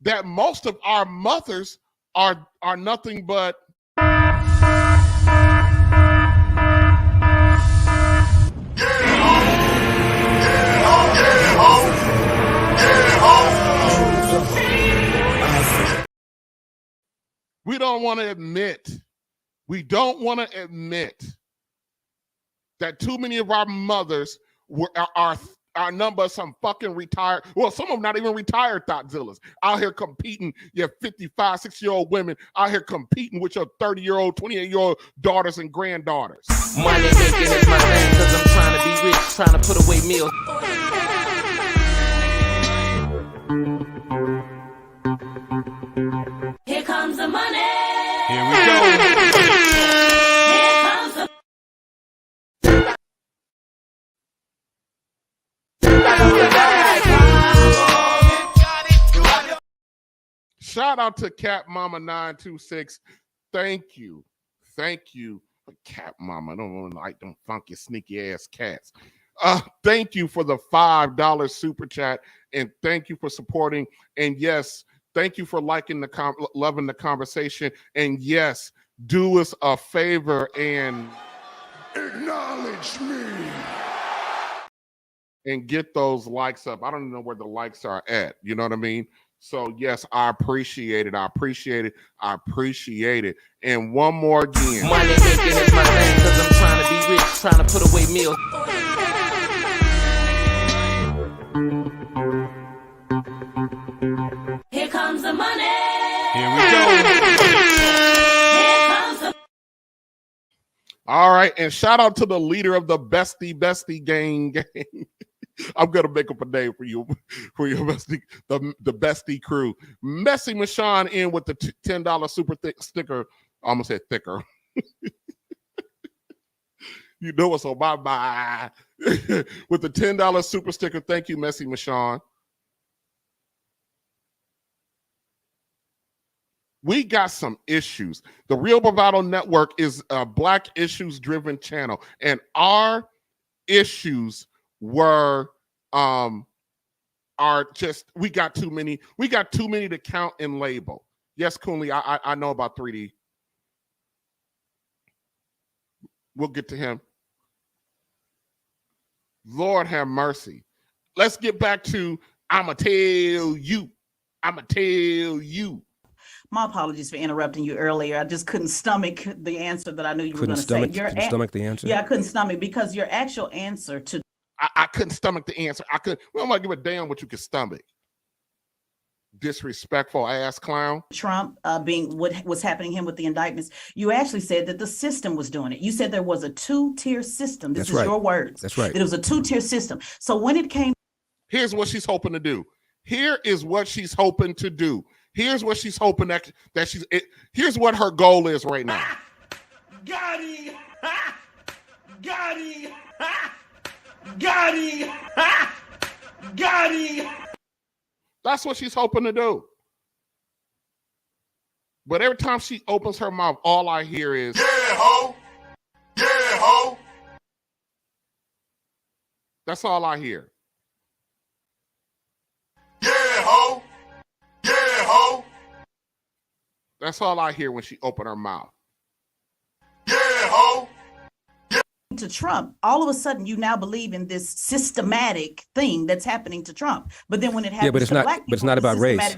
that most of our mothers are nothing but we don't want to admit that too many of our mothers are number some fucking retired, well, some of them not even retired thoughtzilla's out here competing. Your 55, 6-year-old women out here competing with your 30-year-old, 28-year-old daughters and granddaughters. Money making is my thing, cause I'm trying to be rich, trying to put away meals. Here comes the money. Here we go. Here comes the Shout out to Cat Mama 926. Thank you, Cat Mama. I don't like them funky, sneaky ass cats. Thank you for the $5 super chat, and thank you for supporting. And yes, thank you for liking loving the conversation. And yes, do us a favor and Acknowledge me. and get those likes up. I don't even know where the likes are at. You know what I mean? So yes, I appreciate it. And one more again. Money making is my thing, cause I'm trying to be rich, trying to put away meals. Here comes the money. Here we go. Here comes the All right, and shout out to the leader of the bestie gang. I'm gonna make up a name for your bestie, the bestie crew. Messy Michon in with the $10 super thick sticker. I almost said thicker. You know what's on my mind. With the $10 super sticker. Thank you, Messy Michon. We got some issues. The Real Bravado Network is a Black issues driven channel, and our issues are just, we got too many to count and label. Yes, Coonley, I know about 3D. We'll get to him. Lord have mercy. Let's get back to I'ma tell you. My apologies for interrupting you earlier. I just couldn't stomach the answer that I knew you were going to say. Couldn't stomach the answer? Yeah, I couldn't stomach because your actual answer to I couldn't stomach the answer. Well, I'm gonna give a damn what you can stomach. Disrespectful ass clown. Trump being what was happening to him with the indictments, you actually said that the system was doing it. You said there was a two-tier system. This is your words. That's right. That it was a two-tier system. So when it came, here's what she's hoping to do. Here's what she's hoping that she's. Here's what her goal is right now. Got him! Got him! Got him! Got him! That's what she's hoping to do. But every time she opens her mouth, all I hear is, yeah, ho! Yeah, ho! That's all I hear. Yeah, ho! Yeah, ho! That's all I hear when she opens her mouth. Yeah, ho! to Trump, all of a sudden you now believe in this systematic thing that's happening to Trump. But then when it happens but it's to not. black people, But it's not about race.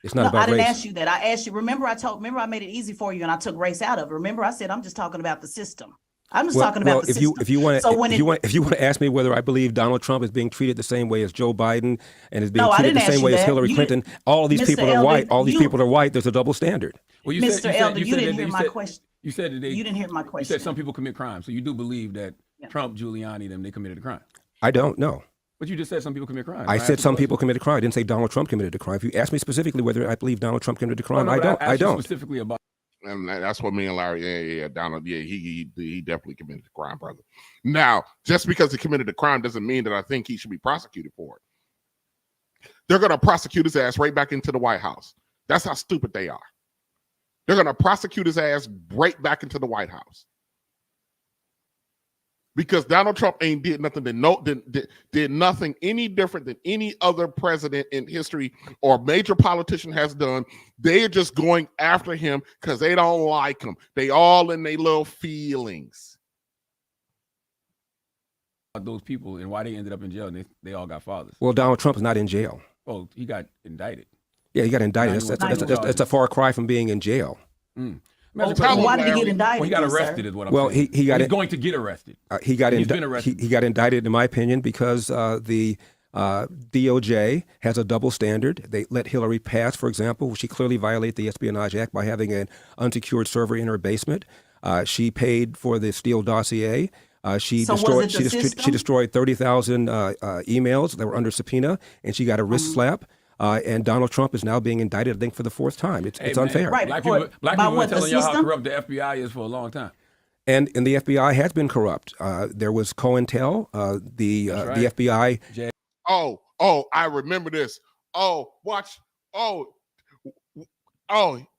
It's not about I didn't race. ask you that. I asked you. Remember, I made it easy for you, and I took race out of it. Remember, I said I'm just talking about the system. I'm just talking about the system. If you want to ask me whether I believe Donald Trump is being treated the same way as Joe Biden and is being treated the same way as Hillary Clinton, all of these people are white. All these people are white. There's a double standard. Well, Mr. Elder, you didn't hear my question. You said that you didn't hear my question. You said some people commit crimes, so you do believe that Trump, Giuliani, they committed a crime. I don't know. But you just said some people commit crimes. I said some people committed a crime. I didn't say Donald Trump committed a crime. If you ask me specifically whether I believe Donald Trump committed a crime, I don't. Specifically about. And that's what me and Larry, Donald, he definitely committed a crime, brother. Now, just because he committed a crime doesn't mean that I think he should be prosecuted for it. They're going to prosecute his ass right back into the White House. That's how stupid they are. They're going to prosecute his ass right back into the White House. Because Donald Trump ain't did nothing did nothing any different than any other president in history or major politician has done. They are just going after him because they don't like him. They all in their little feelings. Those people and why they ended up in jail, and they all got fathers. Well, Donald Trump is not in jail. Oh, he got indicted. Yeah, he got indicted. That's a far cry from being in jail. Why did he get indicted? Well, he got arrested, is what I'm saying. He's going to get arrested. He got indicted, in my opinion, because the DOJ has a double standard. They let Hillary pass, for example. She clearly violated the Espionage Act by having an unsecured server in her basement. She paid for the Steele dossier. She destroyed 30,000 emails that were under subpoena, and she got a wrist slap. And Donald Trump is now being indicted, I think, for the fourth time. It's unfair. Right. Black people been telling y'all how corrupt the FBI is for a long time. And the FBI has been corrupt. There was COINTEL, the FBI. Oh, I remember this. Watch.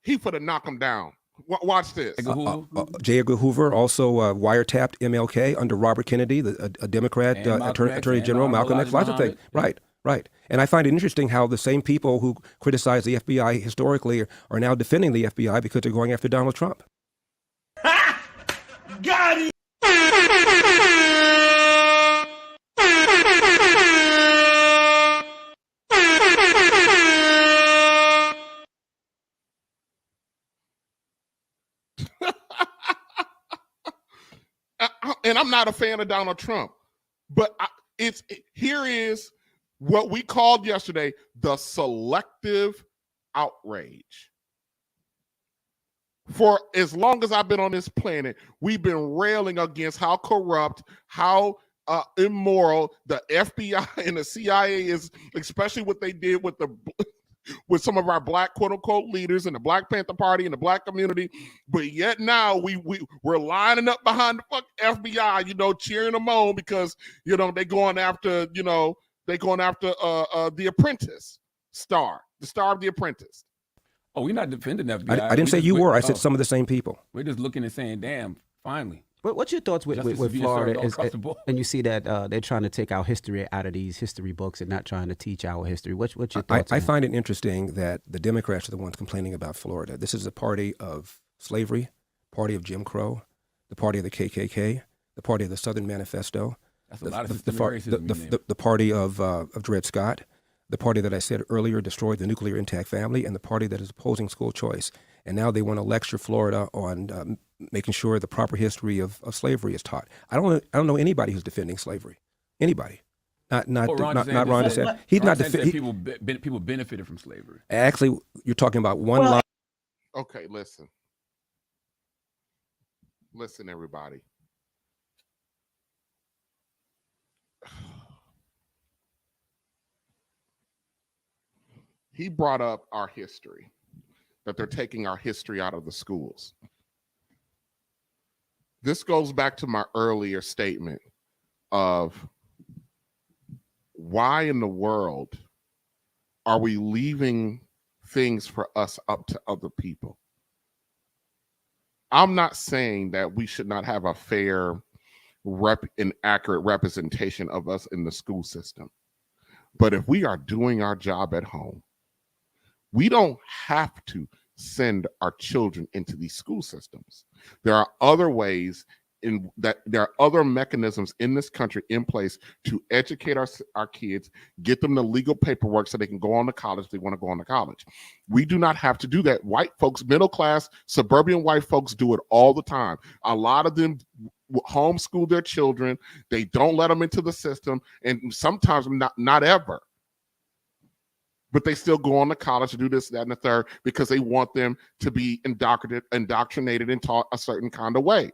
He put a knock him down. Watch this. J. Edgar Hoover also wiretapped MLK under Robert Kennedy, a Democrat Attorney General, Malcolm X. Lots of things. Right. And I find it interesting how the same people who criticize the FBI historically are now defending the FBI because they're going after Donald Trump. Got it! And I'm not a fan of Donald Trump, but here is what we called yesterday the selective outrage. For as long as I've been on this planet, we've been railing against how corrupt, how immoral the FBI and the CIA is, especially what they did with some of our black quote unquote leaders in the Black Panther Party and the black community. But yet now we're lining up behind the fuck FBI, cheering them on because they're going after The Apprentice star, the star of The Apprentice. Oh, we're not defending FBI. I didn't say you were. I said some of the same people. We're just looking and saying, damn, finally. What's your thoughts with Florida? And you see that they're trying to take our history out of these history books and not trying to teach our history. What's your thoughts? I find it interesting that the Democrats are the ones complaining about Florida. This is a party of slavery, party of Jim Crow, the party of the KKK, the party of the Southern Manifesto, the party of Dred Scott, the party that I said earlier destroyed the nuclear intact family, and the party that is opposing school choice. And now they want to lecture Florida on making sure the proper history of slavery is taught. I don't know anybody who's defending slavery. Anybody. Not Ron DeSantis. He's not defending. People benefited from slavery. Actually, you're talking about one line. Okay, listen, everybody. He brought up our history, that they're taking our history out of the schools. This goes back to my earlier statement of why in the world are we leaving things for us up to other people? I'm not saying that we should not have a fair and accurate representation of us in the school system. But if we are doing our job at home, we don't have to send our children into these school systems. There are other ways that there are other mechanisms in this country in place to educate our kids, get them the legal paperwork so they can go on to college if they want to go on to college. We do not have to do that. White folks, middle class, suburban white folks do it all the time. A lot of them homeschool their children. They don't let them into the system, and sometimes not ever. But they still go on to college to do this, that, and the third because they want them to be indoctrinated and taught a certain kind of way.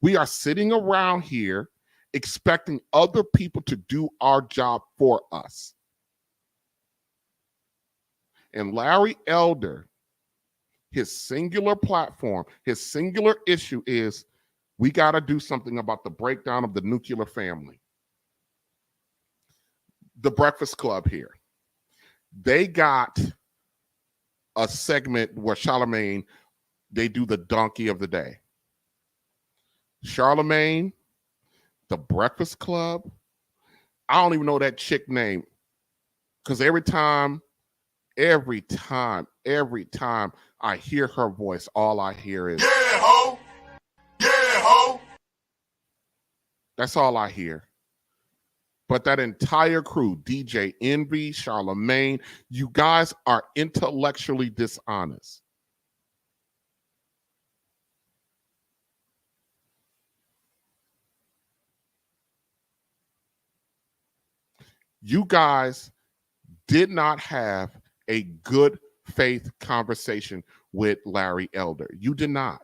We are sitting around here expecting other people to do our job for us. And Larry Elder, his singular platform, his singular issue is we got to do something about the breakdown of the nuclear family. The Breakfast Club here. They got a segment where Charlemagne, they do the donkey of the day. Charlemagne, the Breakfast Club. I don't even know that chick name because every time I hear her voice, all I hear is, yeah, ho! Yeah, ho! That's all I hear. But that entire crew, DJ Envy, Charlemagne, you guys are intellectually dishonest. You guys did not have a good faith conversation with Larry Elder. You did not.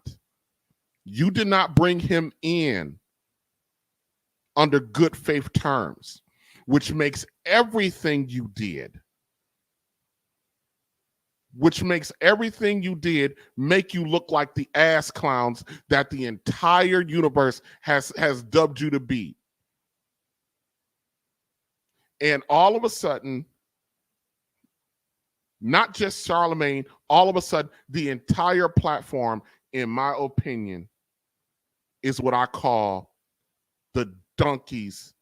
You did not bring him in under good faith terms, which makes everything you did make you look like the ass clowns that the entire universe has dubbed you to be. And all of a sudden, not just Charlemagne, all of a sudden, the entire platform, in my opinion, is what I call the donkeys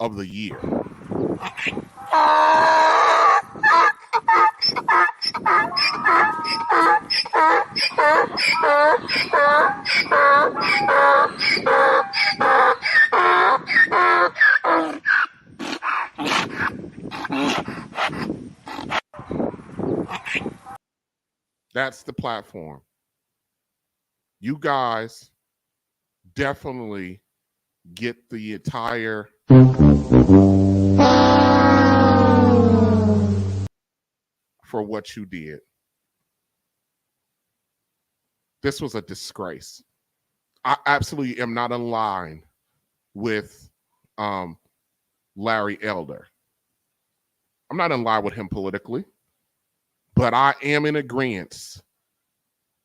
of the year. That's the platform. You guys definitely get the entire for what you did. This was a disgrace. I absolutely am not in line with Larry Elder. I'm not in line with him politically, but I am in agreement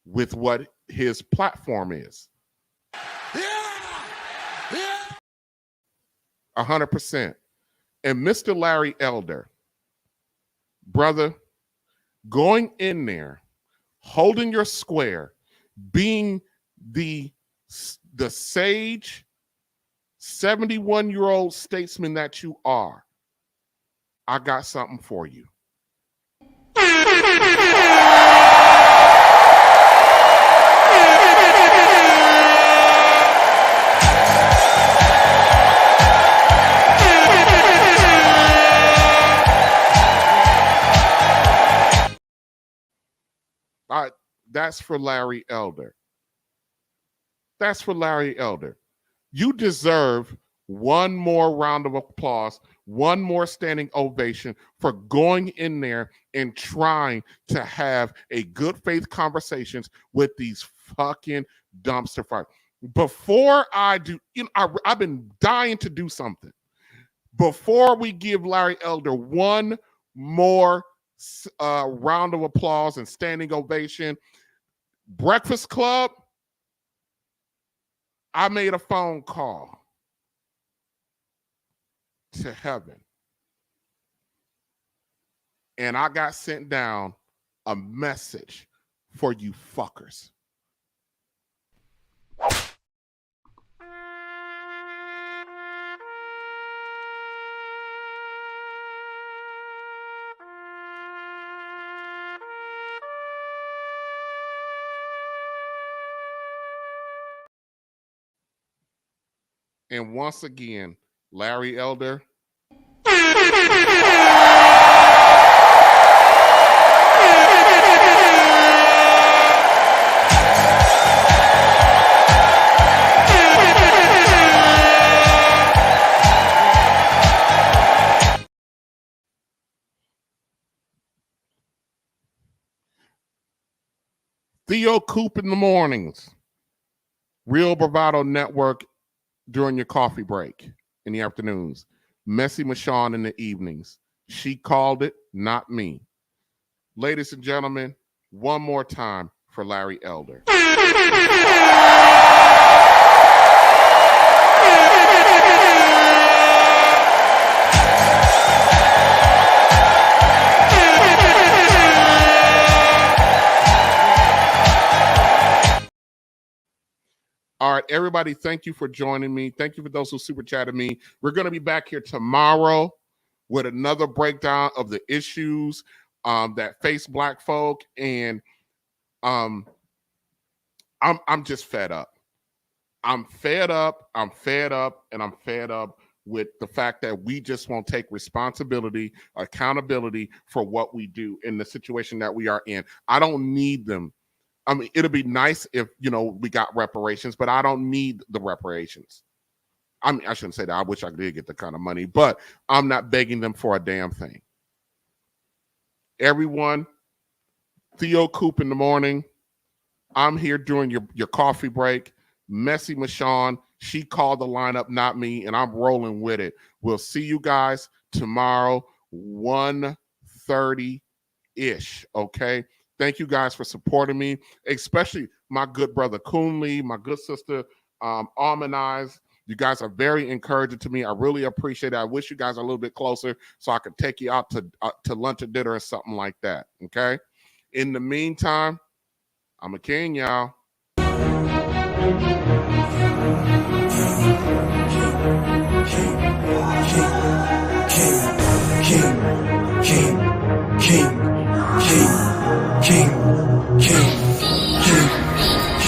with what his platform is. 100%. And Mr. Larry Elder, brother, going in there, holding your square, being the sage 71-year-old statesman that you are, I got something for you. That's for Larry Elder. That's for Larry Elder. You deserve one more round of applause, one more standing ovation for going in there and trying to have a good faith conversations with these fucking dumpster fires. Before I do, I've been dying to do something. Before we give Larry Elder one more round of applause and standing ovation, Breakfast Club, I made a phone call to heaven. And I got sent down a message for you fuckers. And once again, Larry Elder. Theo Coop in the mornings. Real Bravado Network during your coffee break in the afternoons. Messy Michon in the evenings. She called it, not me. Ladies and gentlemen, one more time for Larry Elder. All right, everybody, thank you for joining me. Thank you for those who super chatted me. We're going to be back here tomorrow with another breakdown of the issues that face Black folk. And I'm just fed up. I'm fed up, and I'm fed up with the fact that we just won't take responsibility, accountability for what we do in the situation that we are in. I don't need them. I mean, it'll be nice if, we got reparations, but I don't need the reparations. I mean, I shouldn't say that. I wish I did get the kind of money, but I'm not begging them for a damn thing. Everyone, Theo Coop in the morning. I'm here during your coffee break. Messy Michon, she called the lineup, not me, and I'm rolling with it. We'll see you guys tomorrow, 1:30-ish, okay? Thank you guys for supporting me, especially my good brother Coonley, my good sister Almanize. You guys are very encouraging to me. I really appreciate it. I wish you guys are a little bit closer so I could take you out to lunch or dinner or something like that, okay? In the meantime, I'm a king, y'all.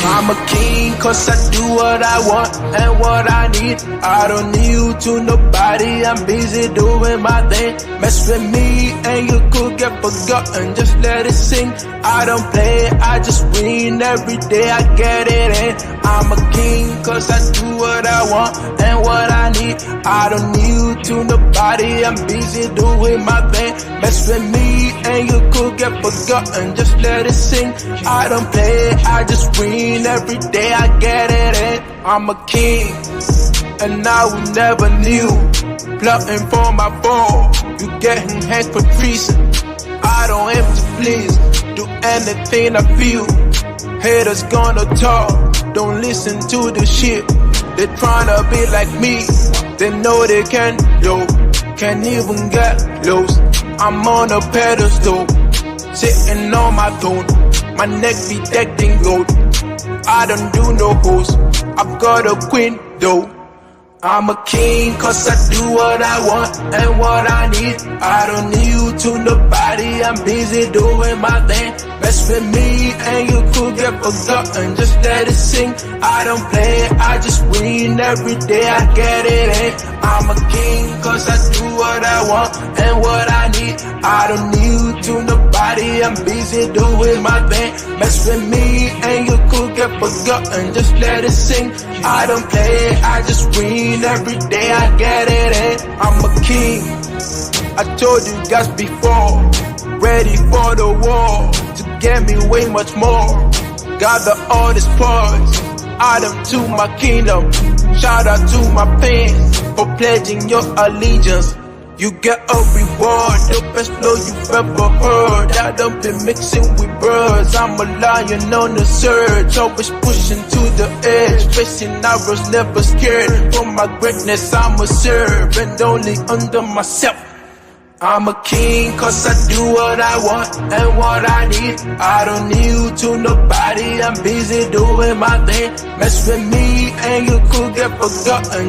I'm a king cause I do what I want and what I need. I don't need you to nobody, I'm busy doing my thing. Mess with me and you could get forgotten, just let it sing. I don't play, I just win every day, I get it in. I'm a king cause I do what I want and what I need. I don't need you to nobody, I'm busy doing my thing. Mess with me and you could get forgotten, just let it sing. I don't play, I just win every day, I get it in. I'm a king and I will never knew. Plotting for my fall, you getting hanged for treason. I don't aim to please, do anything I feel. Haters gonna talk, don't listen to the shit. They tryna be like me, they know they can, yo. Can't even get lost, I'm on a pedestal, sitting on my throne. My neck be decked in gold, I don't do no hoes, I've got a queen though. I'm a king cause I do what I want and what I need. I don't need you to nobody, I'm busy doing my thing. Mess with me and you could get forgotten, just let it sing. I don't play, I just win every day, I get it in. I'm a king cause I do what I want and what I need. I don't need you to nobody, I'm busy doing my thing. Mess with me and you could get forgotten, just let it sing. I don't play, I just win every day, I get it in. I'm a king, I told you guys before. Ready for the war, to get me way much more. Gather all the spoils, add them to my kingdom. Shout out to my fans for pledging your allegiance. You get a reward, the best flow you've ever heard. I don't be mixing with birds, I'm a lion on the surge. Always pushing to the edge, facing arrows, never scared. For my greatness I'm a servant, only under myself. I'm a king cause I do what I want and what I need. I don't need you to nobody, I'm busy doing my thing. Mess with me and you could get forgotten.